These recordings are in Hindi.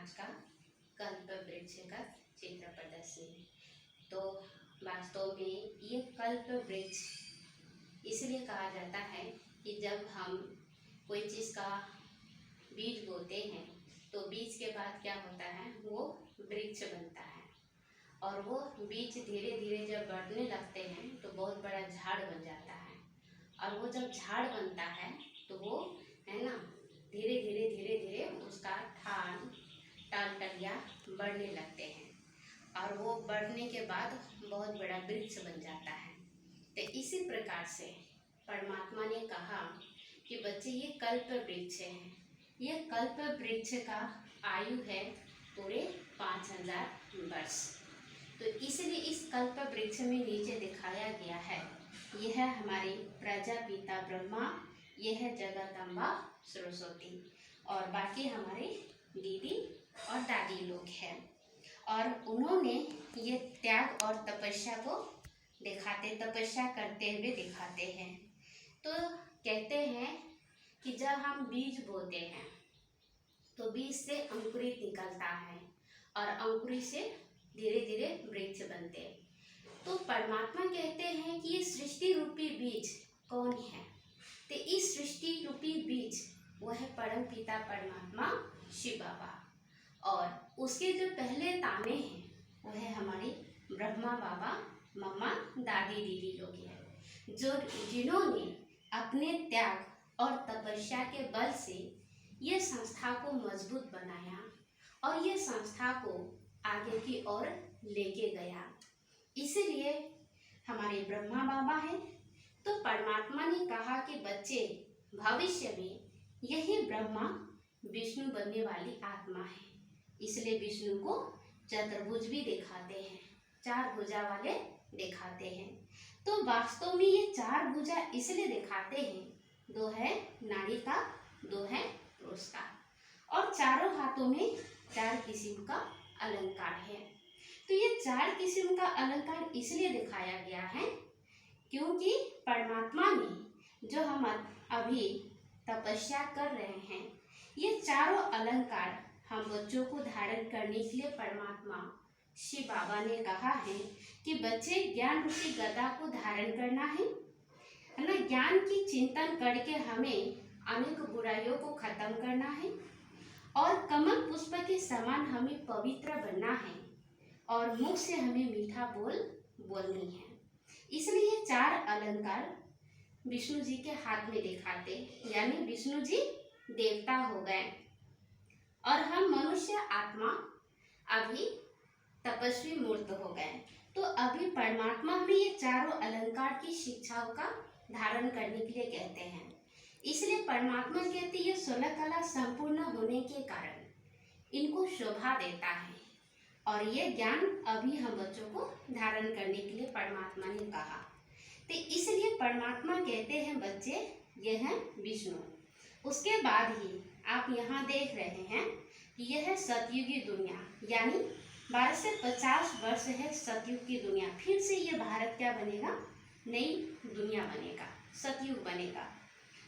आज का कल्प वृक्ष का चित्र प्रदर्शनी। तो वास्तव में ये कल्प वृक्ष इसलिए कहा जाता है कि जब हम कोई चीज़ का बीज बोते हैं तो बीज के बाद क्या होता है, वो वृक्ष बनता है और वो बीज धीरे धीरे जब बढ़ने लगते हैं तो बहुत बड़ा झाड़ बन जाता है। और वो जब झाड़ बनता है तो वो है ना, धीरे धीरे धीरे धीरे उसका टाल टलिया बढ़ने लगते हैं और वो बढ़ने के बाद बहुत बड़ा वृक्ष बन जाता है। तो इसी प्रकार से परमात्मा ने कहा कि बच्चे ये कल्प वृक्ष है। ये कल्प वृक्ष का आयु है पूरे 5000 वर्ष। तो इसलिए इस कल्प वृक्ष में नीचे दिखाया गया है, यह हमारे प्रजापिता ब्रह्मा, यह जगदम्बा सरस्वती और बाकी हमारे दीदी और दादी लोग हैं। और उन्होंने ये त्याग और तपस्या को तपस्या करते हुए दिखाते हैं। तो कहते हैं कि जब हम बीज बोते हैं तो बीज से अंकुरित निकलता है और अंकुरित से धीरे धीरे वृक्ष बनते हैं। तो परमात्मा कहते हैं कि ये सृष्टि रूपी बीज कौन है? तो इस सृष्टि रूपी बीज वह है परम पिता परमात्मा शिव बाबा और उसके जो पहले ताने हैं वह है हमारे ब्रह्मा बाबा, मम्मा, दादी, दीदी लोग हैं, जिन्होंने अपने त्याग और तपस्या के बल से ये संस्था को मजबूत बनाया और ये संस्था को आगे की ओर लेके गया। इसीलिए हमारे ब्रह्मा बाबा हैं। तो परमात्मा ने कहा कि बच्चे भविष्य में यही ब्रह्मा विष्णु बनने वाली आत्मा है। इसलिए विष्णु को चतुर्भुज भी दिखाते हैं, 4 भुजा वाले दिखाते हैं। तो वास्तव में ये 4 भुजा इसलिए दिखाते हैं, 2 है नारी का, 2 है पुरुष का और चारों हाथों में 4 किस्म का अलंकार है। तो ये 4 किस्म का अलंकार इसलिए दिखाया गया है क्योंकि परमात्मा ने जो हम अभी तपस्या कर रहे हैं, ये चारों अलंकार हम बच्चों को धारण करने के लिए परमात्मा शिव बाबा ने कहा है कि बच्चे ज्ञान रूपी गदा को धारण करना है ना, ज्ञान की चिंतन करके हमें अनेक बुराइयों को खत्म करना है और कमल पुष्प के समान हमें पवित्र बनना है और मुख से हमें मीठा बोलनी है। इसलिए ये 4 अलंकार विष्णु जी के हाथ में दिखाते, यानी विष्णु जी देवता हो गए और हम मनुष्य आत्मा अभी तपस्वी मूर्त हो गए। तो अभी परमात्मा हमें ये चारों अलंकार की शिक्षाओं का धारण करने के लिए कहते हैं। इसलिए परमात्मा कहते ये 16 कला संपूर्ण होने के कारण इनको शोभा देता है और ये ज्ञान अभी हम बच्चों को धारण करने के लिए परमात्मा ने कहा। तो इसलिए परमात्मा कहते हैं बच्चे ये है विष्णु। उसके बाद ही आप यहाँ देख रहे हैं कि यह है सतयुगी दुनिया, यानी 12 से 50 वर्ष है सतयुग की दुनिया। फिर से ये भारत क्या बनेगा, नई दुनिया बनेगा, सतयुग बनेगा।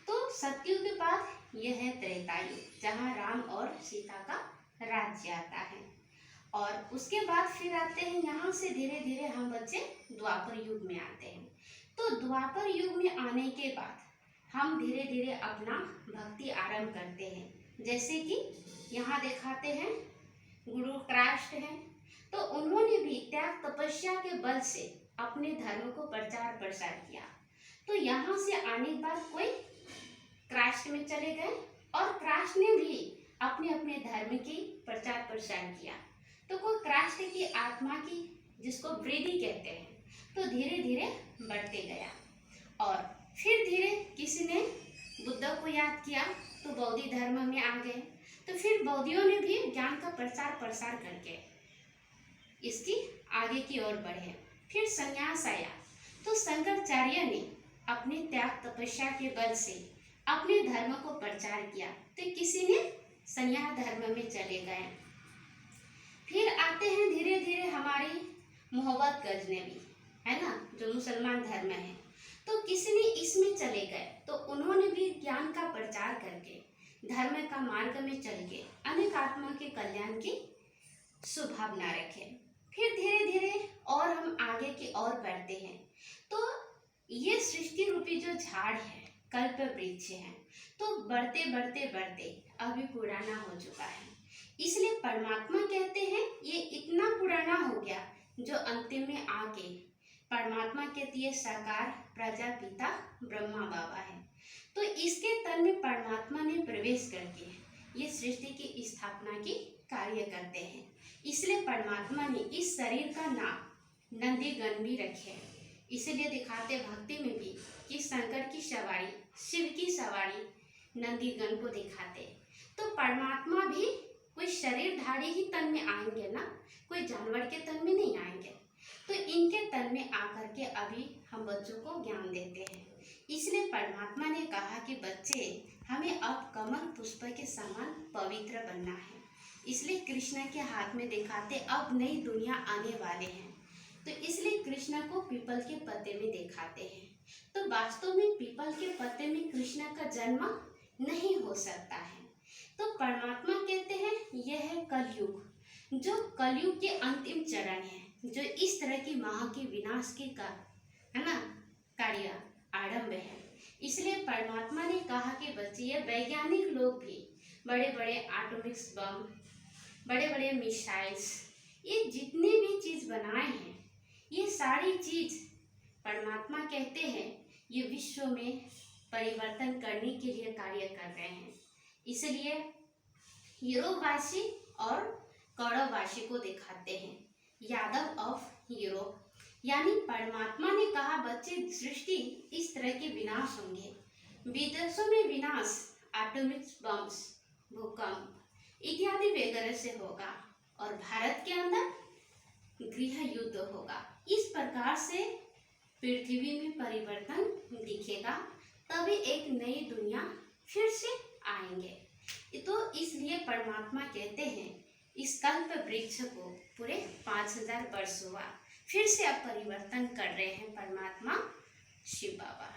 तो सतयुग के बाद यह है त्रेतायुग, जहाँ राम और सीता का राज्य आता है और उसके बाद फिर आते हैं यहाँ से धीरे धीरे हम बच्चे द्वापर युग में आते हैं। तो द्वापर युग में आने के बाद हम धीरे धीरे अपना भक्ति आरंभ करते हैं। जैसे कि यहाँ दिखाते हैं गुरु कृष्ण हैं, तो उन्होंने भी त्याग तपस्या के बल से अपने धर्म को प्रचार प्रसार किया। तो यहाँ से आने के बाद कोई कृष्ण में चले गए और कृष्ण ने भी अपने अपने धर्म की प्रचार प्रसार किया। तो कोई कृष्ण की आत्मा की, जिसको वृद्धि कहते हैं, तो धीरे धीरे बढ़ते गया और फिर धीरे किसी ने बुद्ध को याद किया तो बौद्ध धर्म में आ गए। तो फिर बौद्धियों ने भी ज्ञान का प्रचार प्रसार करके इसकी आगे की ओर बढ़े। फिर संन्यास आया तो शंकराचार्य ने अपने त्याग तपस्या के बल से अपने धर्म को प्रचार किया, तो किसी ने संन्यास धर्म में चले गए। फिर आते हैं धीरे धीरे हमारी मोहब्बत गजनवी, है ना, जो मुसलमान धर्म है, तो किसी ने इसमें चले गए तो उन्होंने भी ज्ञान का प्रचार करके धर्म का मार्ग में चल के अनेक आत्मा के कल्याण की शुभभावना रखें। फिर धीरे धीरे और हम आगे की ओर बढ़ते हैं। तो ये सृष्टि रूपी जो झाड़ है, कल्प वृक्ष है, तो बढ़ते बढ़ते बढ़ते अभी पुराना हो चुका है। इसलिए परमात्मा कहते हैं ये इतना पुराना हो गया जो अंतिम में आके परमात्मा कहती है साकार प्रजापिता ब्रह्मा बाबा है। तो इसके तन में परमात्मा ने प्रवेश करके ये सृष्टि की स्थापना की कार्य करते हैं। इसलिए परमात्मा ने इस शरीर का नाम नंदीगण भी रखे हैं। इसलिए दिखाते भक्ति में भी कि शंकर की सवारी, शिव की सवारी नंदीगण को दिखाते। तो परमात्मा भी कोई शरीरधारी ही तन में आएंगे ना, कोई जानवर के तन में नहीं आएंगे। तो इनके तन में आकर के अभी हम बच्चों को ज्ञान देते हैं। इसलिए परमात्मा ने कहा कि बच्चे हमें अब कमल पुष्प के समान पवित्र बनना है। इसलिए कृष्ण के हाथ में दिखाते अब नई दुनिया आने वाले हैं। तो इसलिए कृष्ण को पीपल के पत्ते में दिखाते हैं। तो वास्तव में पीपल के पत्ते में कृष्ण का जन्म नहीं हो सकता है। तो परमात्मा कहते हैं यह है कलयुग, जो कलयुग के अंतिम चरण है, जो इस तरह की महा के विनाश के है ना कार्य आरंभ है। इसलिए परमात्मा ने कहा कि बच्चे ये वैज्ञानिक लोग भी बड़े बड़े एटॉमिक्स बम, बड़े बड़े मिसाइल्स, ये जितने भी चीज़ बनाए हैं, ये सारी चीज़ परमात्मा कहते हैं ये विश्व में परिवर्तन करने के लिए कार्य कर रहे हैं। इसलिए यूरोपवासी और कौरववासी को दिखाते हैं यादव ऑफ यूरोप। यानी परमात्मा ने कहा बच्चे सृष्टि इस तरह के विनाश होंगे, विदेशों में विनाश एटॉमिक बम्स, भूकंप इत्यादि वगैरह से होगा, और भारत के अंदर गृह युद्ध होगा। इस प्रकार से पृथ्वी में परिवर्तन दिखेगा, तभी एक नई दुनिया फिर से आएंगे। तो इसलिए परमात्मा कहते हैं इस कल्प वृक्ष को पूरे 5000 वर्ष हुआ, फिर से अब परिवर्तन कर रहे हैं परमात्मा शिव बाबा।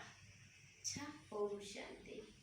अच्छा, ओम शांति।